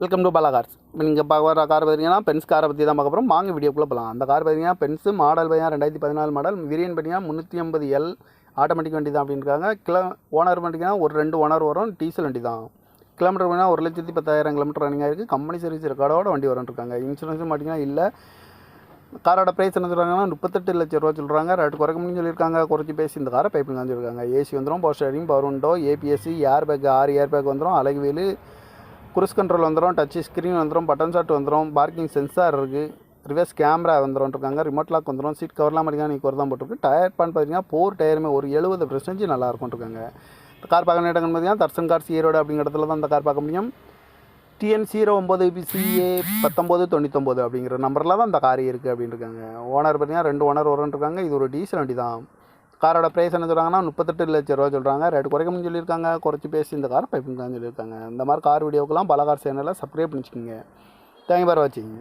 Welcome to Bala cars. இப்போ நீங்கள் பார்க்குற கார் பார்த்தீங்கன்னா பென்ஸ் காரை பற்றி தான் பார்க்க போகிறோம். வாங்க வீடியோக்குள்ளே போகலாம். அந்த கார் பார்த்தீங்கன்னா பென்ஸு மாடல் பார்த்தீங்கன்னா 2014 மாடல், வேரியன்ட் பார்த்தீங்கன்னா 350L ஆட்டோமேட்டிக் வண்டி தான் அப்படின்றாங்க. ஓனர் பார்த்தீங்கன்னா ஒரு 2 ஓனர் வரும், டீசல் வண்டி தான். கிலோமீட்டர் பார்த்தீங்கன்னா 1,10,000 கிலோமீட்டர் ரன்னிங் ஆகிருக்கு. கம்பெனி சர்வீஸ் ரெக்கார்டோட வண்டி வரும்ன்ருக்காங்க. இன்சூரன்ஸும் பார்த்தீங்கன்னா இல்லை. காரோட ப்ரைஸ் என்ன சொல்கிறாங்கன்னா 38 லட்சம் ரூபா சொல்கிறாங்க. ரேட்டு குறைக்க முடியும்னு சொல்லியிருக்காங்க. குறைச்சி பேசி இந்த காரை பைப்பிங் தான் சொல்லியிருக்காங்க. ஏசி வந்துடும், power steering, power window, ABSC, air bag 6 air bag வந்துடும், அழகு வீலு, குரூஸ் கண்ட்ரோல் வந்துடும், டச் ஸ்க்ரீன் வந்துடும், பட்டன் ஷாட் வந்துடும், பார்க்கிங் சென்சார் இருக்குது, ரிவர்ஸ் கேமரா வந்துடும், ரிமோட் லாக் வந்துடும், சீட் கவர்லாம் பார்த்தீங்கன்னா நீ தான் போட்டிருக்கு. டயர் பான் பார்த்தீங்கன்னா 4 டயருமே ஒரு 70% நல்லா இருக்கும்ன்ருக்காங்க. இந்த கார் பார்க்க இடங்கள் பார்த்தீங்கன்னா தர்சன் கார்ஸ் ஈரோடு அப்படிங்கிற இடத்துல தான் இந்த கார் பார்க்க முடியும். TN 09BCA 1999 அப்படிங்கிற நம்பரில் தான் இந்த கார் இருக்குது அப்படின்னு இருக்காங்க. ஓனர் பார்த்தீங்கன்னா 2 ஓனர் வரும்ன்ருக்காங்க. இது ஒரு டீசல் வண்டி தான். காரோட ப்ரைஸ் என்ன சொல்கிறாங்கன்னா 38 லட்சம் ரூபா சொல்கிறாங்க. ரேட்டு குறைக்கணும்னு சொல்லியிருக்காங்க. குறைச்சி பேசி இந்த கார் பைப்பிங் தான் சொல்லியிருக்காங்க. இந்த மாதிரி கார் வீடியோக்கெல்லாம் பல கார் சேனலில் சப்ஸ்கிரைப் பண்ணிச்சுக்கோங்க. தேங்க்யூ ஃபார் வாட்சிங்.